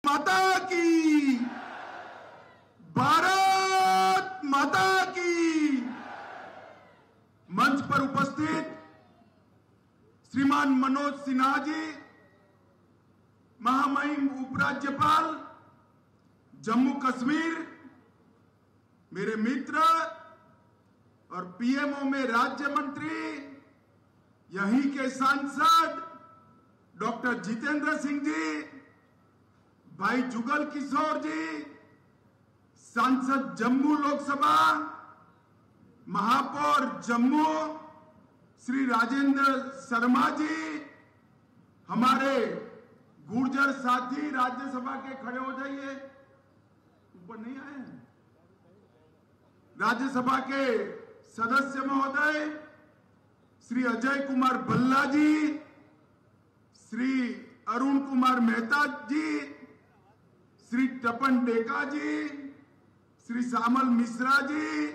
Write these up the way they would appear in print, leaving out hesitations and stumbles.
माता की, भारत माता की। मंच पर उपस्थित श्रीमान मनोज सिन्हा जी, महामहिम उपराज्यपाल जम्मू कश्मीर, मेरे मित्र और पीएमओ में राज्य मंत्री, यहीं के सांसद डॉक्टर जितेंद्र सिंह जी, भाई जुगल किशोर जी, सांसद जम्मू लोकसभा, महापौर जम्मू श्री राजेंद्र शर्मा जी, हमारे गुर्जर साथी राज्यसभा के खड़े हो जाइए, ऊपर नहीं आए हैं, राज्यसभा के सदस्य महोदय श्री अजय कुमार भल्ला जी, श्री अरुण कुमार मेहता जी, श्री तपन डेका जी, श्री श्यामल मिश्रा जी,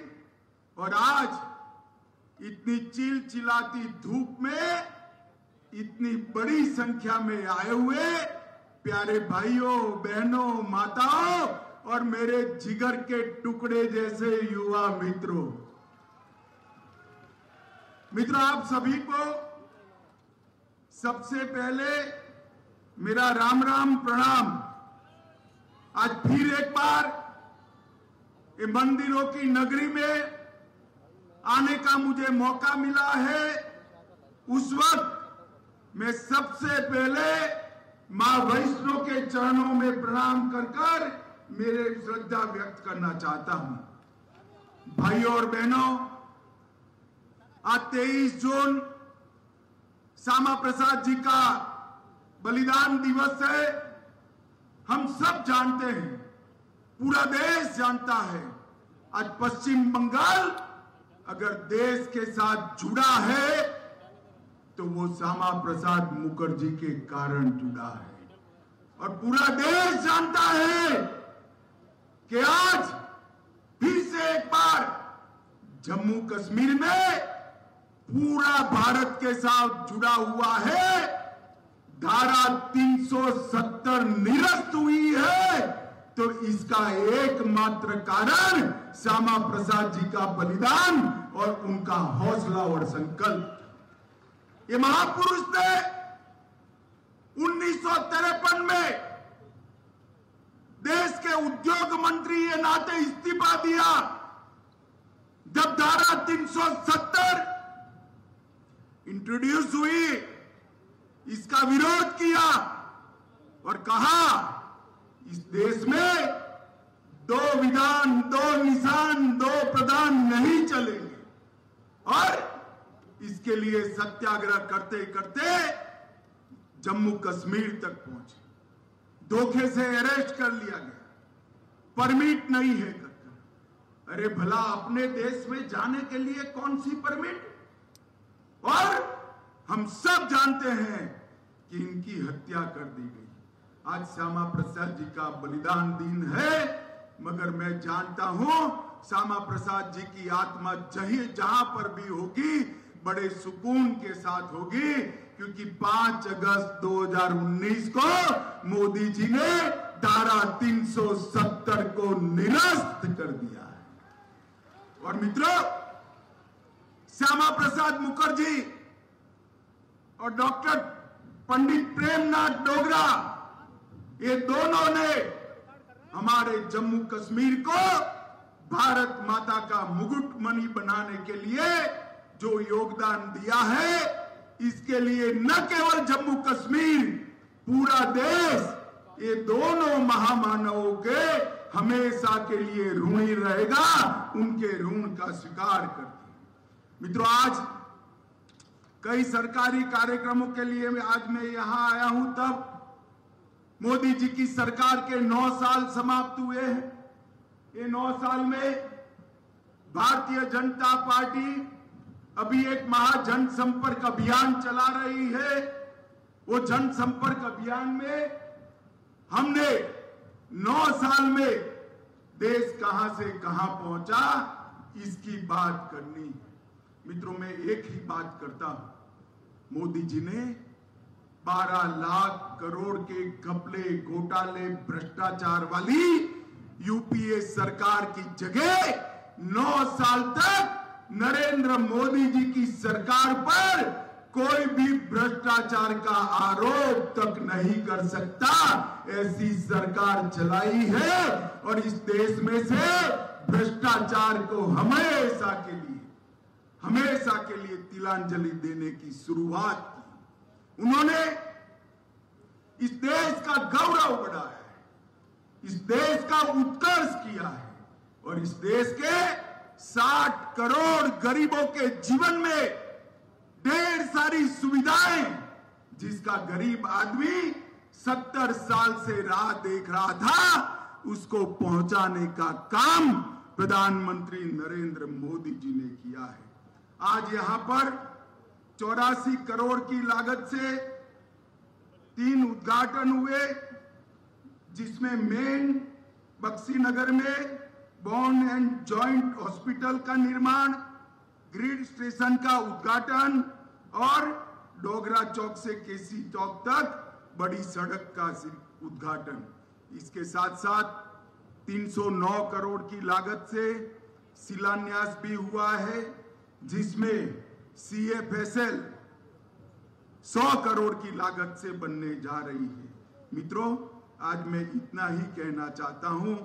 और आज इतनी चिलचिलाती धूप में इतनी बड़ी संख्या में आए हुए प्यारे भाइयों, बहनों, माताओं और मेरे जिगर के टुकड़े जैसे युवा मित्रों, आप सभी को सबसे पहले मेरा राम राम प्रणाम। आज फिर एक बार ये मंदिरों की नगरी में आने का मुझे मौका मिला है। उस वक्त मैं सबसे पहले मां वैष्णो के चरणों में प्रणाम कर मेरे श्रद्धा व्यक्त करना चाहता हूं। भाइयों और बहनों, आज 23 जून श्यामा प्रसाद जी का बलिदान दिवस है। हम सब जानते हैं, पूरा देश जानता है, आज पश्चिम बंगाल अगर देश के साथ जुड़ा है तो वो श्यामा प्रसाद मुखर्जी के कारण जुड़ा है। और पूरा देश जानता है कि आज फिर से एक बार जम्मू कश्मीर में पूरा भारत के साथ जुड़ा हुआ है। धारा 370 निरस्त हुई है तो इसका एकमात्र कारण श्यामा प्रसाद जी का बलिदान और उनका हौसला और संकल्प। ये महापुरुष ने 1953 में देश के उद्योग मंत्री के नाते इस्तीफा दिया। जब धारा 370 इंट्रोड्यूस हुई, इसका विरोध किया और कहा इस देश में दो विधान, दो निशान, दो प्रधान नहीं चलेंगे। और इसके लिए सत्याग्रह करते करते जम्मू कश्मीर तक पहुंचे। धोखे से अरेस्ट कर लिया गया, परमिट नहीं है करके। अरे भला अपने देश में जाने के लिए कौन सी परमिट? और हम सब जानते हैं कि इनकी हत्या कर दी गई। आज श्यामा प्रसाद जी का बलिदान दिन है, मगर मैं जानता हूं श्यामा प्रसाद जी की आत्मा जहां पर भी होगी बड़े सुकून के साथ होगी, क्योंकि 5 अगस्त 2019 को मोदी जी ने धारा 370 को निरस्त कर दिया है। और मित्रों, श्यामा प्रसाद मुखर्जी और डॉक्टर पंडित प्रेमनाथ डोगरा, ये दोनों ने हमारे जम्मू कश्मीर को भारत माता का मुकुटमणि बनाने के लिए जो योगदान दिया है, इसके लिए न केवल जम्मू कश्मीर, पूरा देश ये दोनों महामानवों के हमेशा के लिए ऋणी रहेगा, उनके ऋण का स्वीकार करते। मित्रों, आज कई सरकारी कार्यक्रमों के लिए आज मैं यहां आया हूं, तब मोदी जी की सरकार के 9 साल समाप्त हुए हैं। ये 9 साल में भारतीय जनता पार्टी अभी एक महाजन संपर्क अभियान चला रही है। वो जन संपर्क अभियान में हमने 9 साल में देश कहां से कहां पहुंचा, इसकी बात करनी है। मित्रों, मैं एक ही बात करता हूं, मोदी जी ने 12 लाख करोड़ के घपले, घोटाले, भ्रष्टाचार वाली यूपीए सरकार की जगह 9 साल तक नरेंद्र मोदी जी की सरकार पर कोई भी भ्रष्टाचार का आरोप तक नहीं कर सकता, ऐसी सरकार चलाई है। और इस देश में से भ्रष्टाचार को हमेशा के लिए तिलांजलि देने की शुरुआत की। उन्होंने इस देश का गौरव बढ़ाया है, इस देश का उत्कर्ष किया है और इस देश के 60 करोड़ गरीबों के जीवन में ढेर सारी सुविधाएं, जिसका गरीब आदमी 70 साल से राह देख रहा था, उसको पहुंचाने का काम प्रधानमंत्री नरेंद्र मोदी जी ने किया है। आज यहां पर 84 करोड़ की लागत से 3 उद्घाटन हुए, जिसमें मेन बक्सी नगर में बोन एंड जॉइंट हॉस्पिटल का निर्माण, ग्रिड स्टेशन का उद्घाटन और डोगरा चौक से केसी चौक तक बड़ी सड़क का उद्घाटन। इसके साथ साथ 309 करोड़ की लागत से शिलान्यास भी हुआ है, जिसमें CFSL 100 करोड़ की लागत से बनने जा रही है। मित्रों, आज मैं इतना ही कहना चाहता हूं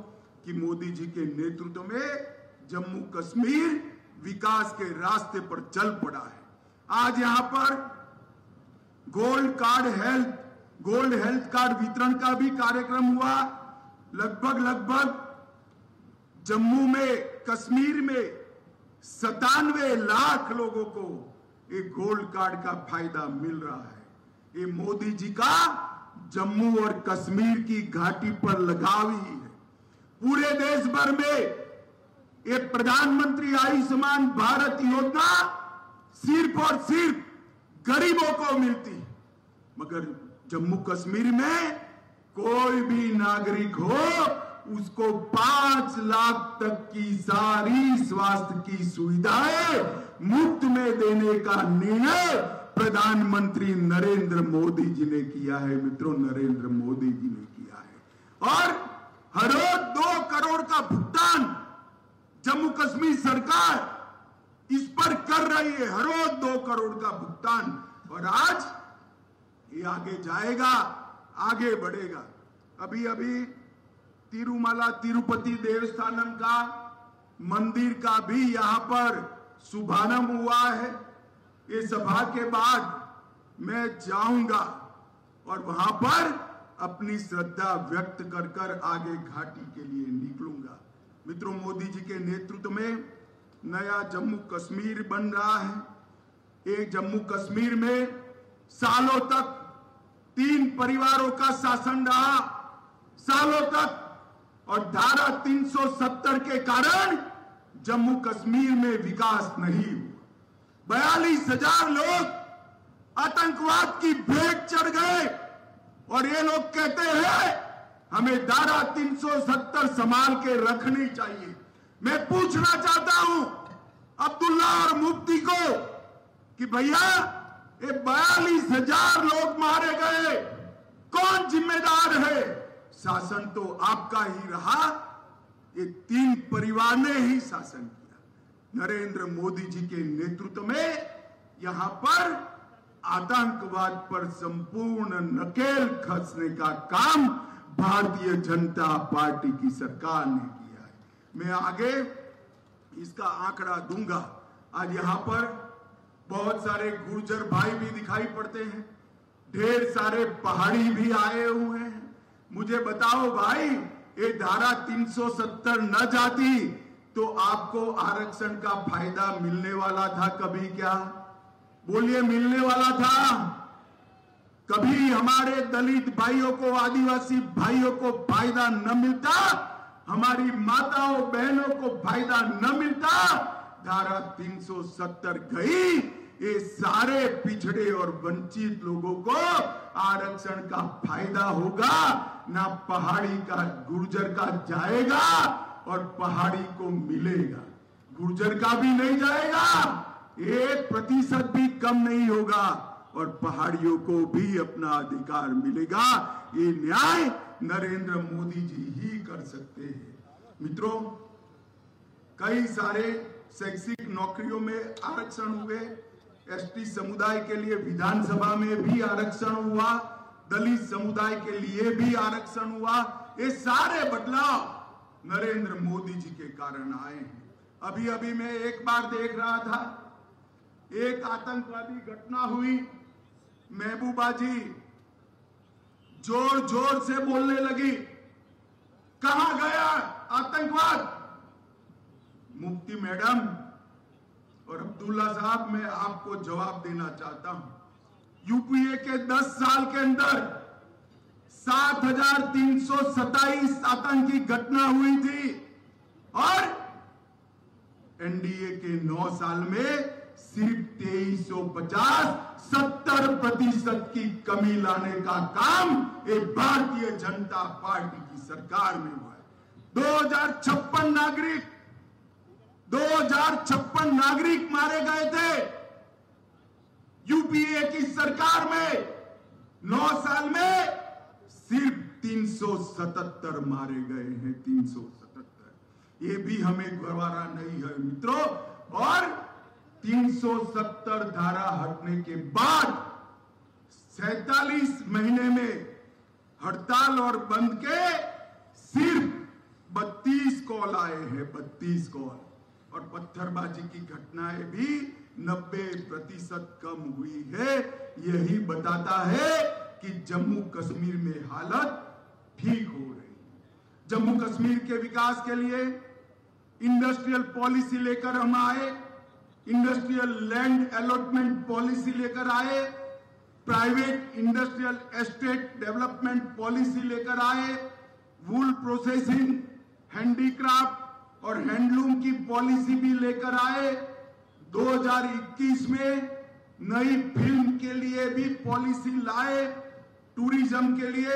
कि मोदी जी के नेतृत्व में जम्मू कश्मीर विकास के रास्ते पर चल पड़ा है। आज यहां पर गोल्ड हेल्थ कार्ड वितरण का भी कार्यक्रम हुआ। लगभग जम्मू में, कश्मीर में 97 लाख लोगों को एक गोल्ड कार्ड का फायदा मिल रहा है। ये मोदी जी का जम्मू और कश्मीर की घाटी पर लगाव ही है। पूरे देश भर में ये प्रधानमंत्री आयुष्मान भारत योजना सिर्फ और सिर्फ गरीबों को मिलती है, मगर जम्मू कश्मीर में कोई भी नागरिक हो, उसको 5 लाख तक की सारी स्वास्थ्य की सुविधाएं मुफ्त में देने का निर्णय प्रधानमंत्री नरेंद्र मोदी जी ने किया है। मित्रों, नरेंद्र मोदी जी ने किया है। और हर रोज 2 करोड़ का भुगतान जम्मू कश्मीर सरकार इस पर कर रही है, हर रोज 2 करोड़ का भुगतान। और आज ये आगे जाएगा, आगे बढ़ेगा। अभी तिरुमला तिरुपति देवस्थानम का मंदिर का भी यहां पर शुभारंभ हुआ है। ये सभा के बाद मैं जाऊंगा और वहां पर अपनी श्रद्धा व्यक्त कर आगे घाटी के लिए निकलूंगा। मित्रों, मोदी जी के नेतृत्व में नया जम्मू कश्मीर बन रहा है। एक जम्मू कश्मीर में सालों तक 3 परिवारों का शासन रहा, सालों तक, और धारा 370 के कारण जम्मू कश्मीर में विकास नहीं हुआ। 42,000 लोग आतंकवाद की भेंट चढ़ गए और ये लोग कहते हैं हमें धारा 370 संभाल के रखनी चाहिए। मैं पूछना चाहता हूं अब्दुल्ला और मुफ्ती को कि भैया, ये 42,000 लोग मारे गए, कौन जिम्मेदार है? शासन तो आपका ही रहा, ये 3 परिवार ने ही शासन किया। नरेंद्र मोदी जी के नेतृत्व में यहां पर आतंकवाद पर संपूर्ण नकेल कसने का काम भारतीय जनता पार्टी की सरकार ने किया है। मैं आगे इसका आंकड़ा दूंगा। आज यहां पर बहुत सारे गुर्जर भाई भी दिखाई पड़ते हैं, ढेर सारे पहाड़ी भी आए हुए हैं। मुझे बताओ भाई, ये धारा 370 न जाती तो आपको आरक्षण का फायदा मिलने वाला था कभी? क्या बोलिए, मिलने वाला था? कभी हमारे दलित भाइयों को, आदिवासी भाइयों को फायदा न मिलता? हमारी माताओं बहनों को फायदा न मिलता? धारा 370 गई, ये सारे पिछड़े और वंचित लोगों को आरक्षण का फायदा होगा, ना पहाड़ी का गुर्जर का जाएगा और पहाड़ी को मिलेगा। गुर्जर का भी नहीं जाएगा, 1% भी कम नहीं होगा और पहाड़ियों को भी अपना अधिकार मिलेगा। ये न्याय नरेंद्र मोदी जी ही कर सकते हैं। मित्रों, कई सारे शैक्षिक नौकरियों में आरक्षण हुए, एसटी समुदाय के लिए विधानसभा में भी आरक्षण हुआ, दलित समुदाय के लिए भी आरक्षण हुआ। ये सारे बदलाव नरेंद्र मोदी जी के कारण आए हैं। अभी अभी मैं एक बार देख रहा था, एक आतंकवादी घटना हुई, महबूबा जी जोर जोर से बोलने लगी, कहां गया आतंकवाद। मुफ्ती मैडम और अब्दुल्ला साहब, मैं आपको जवाब देना चाहता हूं। यूपीए के 10 साल के अंदर 7,327 आतंकी घटना हुई थी और एनडीए के 9 साल में सिर्फ 2350, 70% की कमी लाने का काम एक भारतीय जनता पार्टी की सरकार में हुआ है। 2056 नागरिक मारे गए थे यूपीए की सरकार में। 9 साल में सिर्फ 377 मारे गए हैं, 377। ये भी हमें गवारा नहीं है मित्रों। और 370 धारा हटने के बाद 47 महीने में हड़ताल और बंद के सिर्फ 32 कॉल आए हैं, 32 कॉल। और पत्थरबाजी की घटनाएं भी 90% कम हुई है। यही बताता है कि जम्मू कश्मीर में हालत ठीक हो रही है। जम्मू कश्मीर के विकास के लिए इंडस्ट्रियल पॉलिसी लेकर हम आए, इंडस्ट्रियल लैंड अलॉटमेंट पॉलिसी लेकर आए, private industrial estate development policy लेकर आए, वूल प्रोसेसिंग, हैंडीक्राफ्ट और हैंडलूम की पॉलिसी भी लेकर आए। 2021 में नई फिल्म के लिए भी पॉलिसी लाए, टूरिज्म के लिए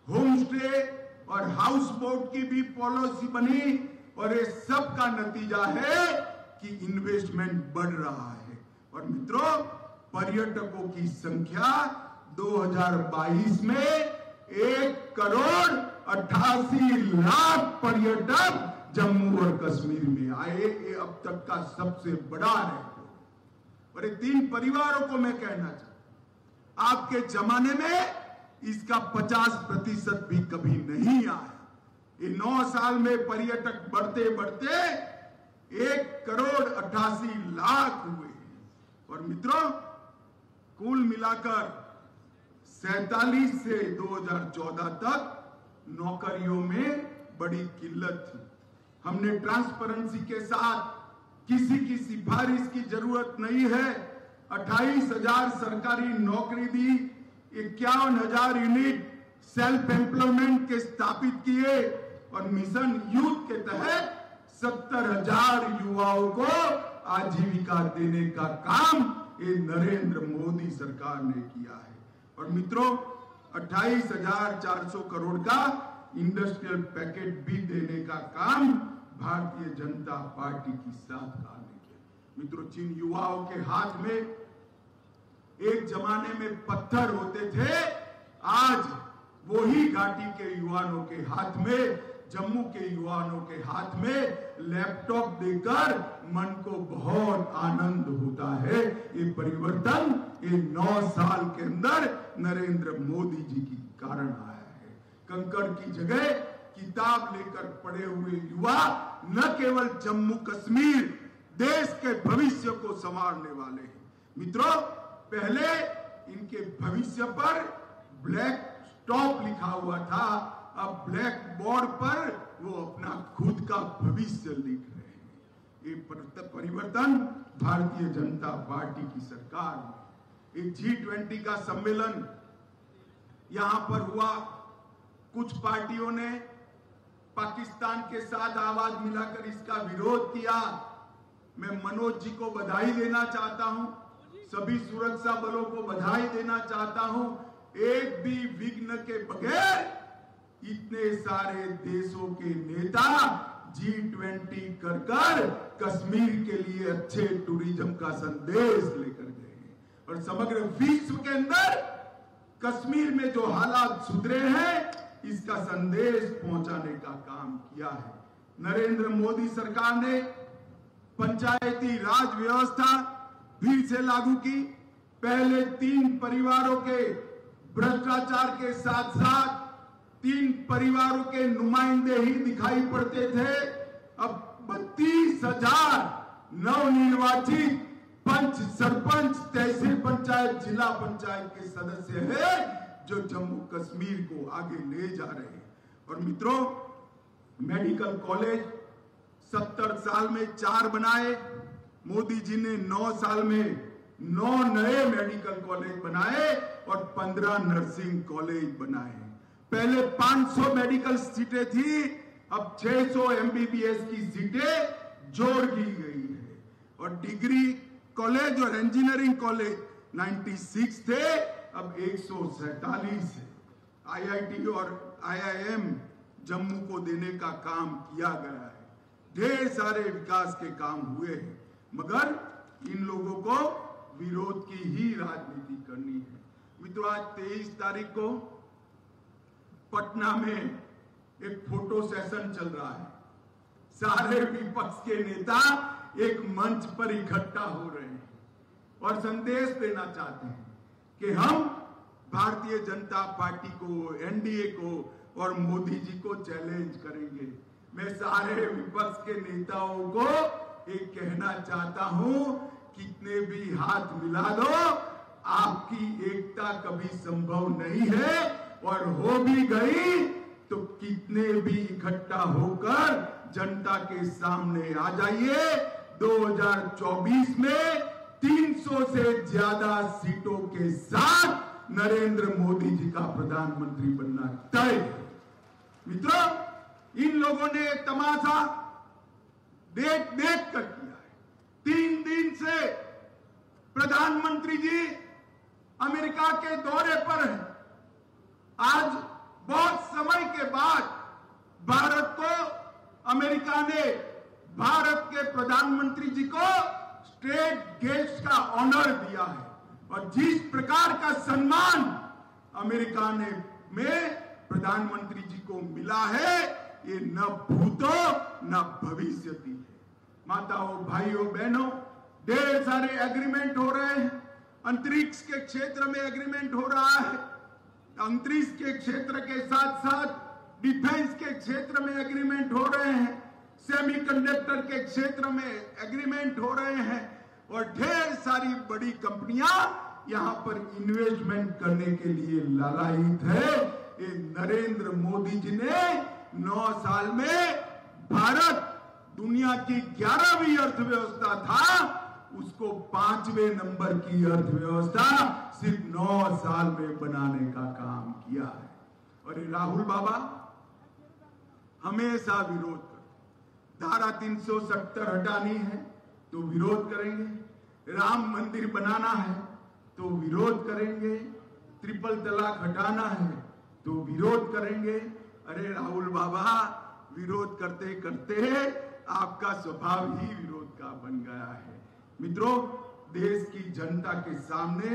होम स्टे और हाउस बोट की भी पॉलिसी बनी। और ये सब का नतीजा है कि इन्वेस्टमेंट बढ़ रहा है। और मित्रों, पर्यटकों की संख्या 2022 में 1,88,00,000 पर्यटक जम्मू और कश्मीर में आए। ये अब तक का सबसे बड़ा रिकॉर्ड। और 3 परिवारों को मैं कहना चाहता हूं, आपके जमाने में इसका 50% भी कभी नहीं आया। ये 9 साल में पर्यटक बढ़ते बढ़ते 1,88,00,000 हुए। और मित्रों, कुल मिलाकर 47 से 2014 तक नौकरियों में बड़ी किल्लत थी। हमने ट्रांसपेरेंसी के साथ, किसी की सिफारिश की जरूरत नहीं है, 28,000 सरकारी नौकरी दी, 51,000 यूनिट सेल्फ एम्प्लॉयमेंट के स्थापित किए और मिशन यूथ के तहत 70,000 युवाओं को आजीविका देने का काम ये नरेंद्र मोदी सरकार ने किया है। और मित्रों, 28,400 करोड़ का इंडस्ट्रियल पैकेज भी देने का काम भारतीय जनता पार्टी की सरकार ने किया। मित्रों, जिन युवाओं के हाथ में एक जमाने में पत्थर होते थे, आज वही घाटी के युवाओं के हाथ में, जम्मू के युवाओं के हाथ में लैपटॉप देकर मन को बहुत आनंद होता है। ये परिवर्तन ये 9 साल के अंदर नरेंद्र मोदी जी के कारण आया है। कंकड़ की जगह किताब लेकर पढ़े हुए युवा न केवल जम्मू कश्मीर, देश के भविष्य को संवारने वाले हैं। मित्रों, पहले इनके भविष्य पर ब्लैक स्टॉप लिखा हुआ था, अब ब्लैक बोर्ड पर वो अपना खुद का भविष्य लिख रहे हैं। ये परिवर्तन भारतीय जनता पार्टी की सरकार में। एक G20 का सम्मेलन यहां पर हुआ, कुछ पार्टियों ने पाकिस्तान के साथ आवाज मिलाकर इसका विरोध किया। मैं मनोज जी को बधाई देना चाहता हूं, सभी सुरक्षा बलों को बधाई देना चाहता हूं। एक भी विघ्न के बगैर इतने सारे देशों के नेता G20 कर कश्मीर के लिए अच्छे टूरिज्म का संदेश लेकर गए हैं। और समग्र विश्व के अंदर कश्मीर में जो हालात सुधरे हैं, इसका संदेश पहुंचाने का काम किया है। नरेंद्र मोदी सरकार ने पंचायती राज व्यवस्था फिर से लागू की। पहले 3 परिवारों के भ्रष्टाचार के साथ साथ 3 परिवारों के नुमाइंदे ही दिखाई पड़ते थे। अब 32,000 नवनिर्वाचित पंच, सरपंच, तहसील पंचायत, जिला पंचायत के सदस्य हैं जो जम्मू कश्मीर को आगे ले जा रहे हैं। और मित्रों, मेडिकल कॉलेज 70 साल में 4 बनाए। मोदी जी ने 9 साल में 9 नए मेडिकल कॉलेज बनाए और 15 नर्सिंग कॉलेज बनाए। पहले 500 मेडिकल सीटें थी, अब 600 MBBS की सीटें जोड़ दी गई है। और डिग्री कॉलेज और इंजीनियरिंग कॉलेज 96 थे, अब 147 है। IIT और IIM जम्मू को देने का काम किया गया है। ढेर सारे विकास के काम हुए हैं, मगर इन लोगों को विरोध की ही राजनीति करनी है। मित्रों, आज 23 तारीख को पटना में एक फोटो सेशन चल रहा है। सारे विपक्ष के नेता एक मंच पर इकट्ठा हो रहे हैं और संदेश देना चाहते हैं कि हम भारतीय जनता पार्टी को, NDA को और मोदी जी को चैलेंज करेंगे। मैं सारे विपक्ष के नेताओं को एक कहना चाहता हूं, कितने भी हाथ मिला दो, आपकी एकता कभी संभव नहीं है। और हो भी गई तो कितने भी इकट्ठा होकर जनता के सामने आ जाइए। 2024 में 300 से ज्यादा सीटों के साथ नरेंद्र मोदी जी का प्रधानमंत्री बनना तय है। मित्रों, इन लोगों ने तमाशा देख कर किया है। 3 दिन से प्रधानमंत्री जी अमेरिका के दौरे पर हैं। आज बहुत समय के बाद भारत को, अमेरिका ने भारत के प्रधानमंत्री जी को स्टेट गेस्ट का ऑनर दिया है। और जिस प्रकार का सम्मान अमेरिका में प्रधानमंत्री जी को मिला है, ये न भूतो न भविष्यति है। माताओं, भाइयों, बहनों, ढेर सारे एग्रीमेंट हो रहे हैं। अंतरिक्ष के क्षेत्र में एग्रीमेंट हो रहा है। अंतरिक्ष के क्षेत्र के साथ साथ डिफेंस के क्षेत्र में एग्रीमेंट हो रहे हैं। सेमीकंडक्टर के क्षेत्र में एग्रीमेंट हो रहे हैं। और ढेर सारी बड़ी कंपनियां यहां पर इन्वेस्टमेंट करने के लिए लालायित है। ये नरेंद्र मोदी जी ने 9 साल में भारत दुनिया की 11वीं अर्थव्यवस्था था, उसको 5वें नंबर की अर्थव्यवस्था सिर्फ 9 साल में बनाने का काम किया है। और ये राहुल बाबा हमेशा विरोध करते। धारा 370 हटानी है तो विरोध करेंगे, राम मंदिर बनाना है तो विरोध करेंगे, ट्रिपल तलाक हटाना है तो विरोध करेंगे। अरे राहुल बाबा, विरोध करते करते आपका स्वभाव ही विरोध का बन गया है। मित्रों, देश की जनता के सामने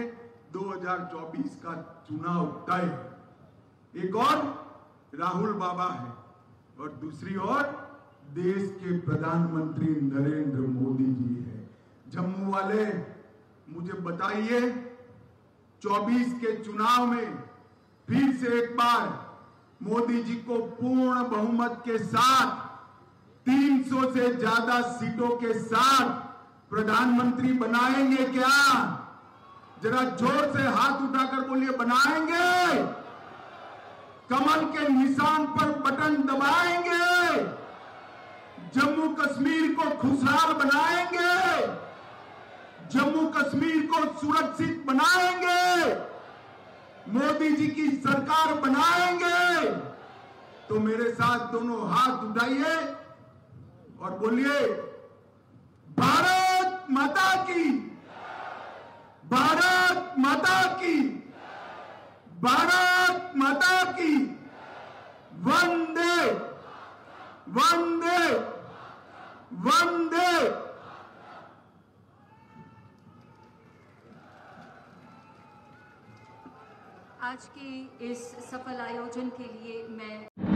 2024 का चुनाव तय है। एक और राहुल बाबा है और दूसरी ओर देश के प्रधानमंत्री नरेंद्र मोदी जी है। जम्मू वाले मुझे बताइए, 24 के चुनाव में फिर से एक बार मोदी जी को पूर्ण बहुमत के साथ 300 से ज्यादा सीटों के साथ प्रधानमंत्री बनाएंगे क्या? जरा जोर से हाथ उठाकर बोलिए, बनाएंगे। कमल के निशान पर बटन दबाएंगे, जम्मू कश्मीर को खुशहाल बनाएंगे, जम्मू कश्मीर को सुरक्षित बनाएंगे, मोदी जी की सरकार बनाएंगे। तो मेरे साथ दोनों हाथ उठाइए और बोलिए, भारत माता की, भारत माता की, भारत माता की, वंदे वंदे वंदे। आज के इस सफल आयोजन के लिए मैं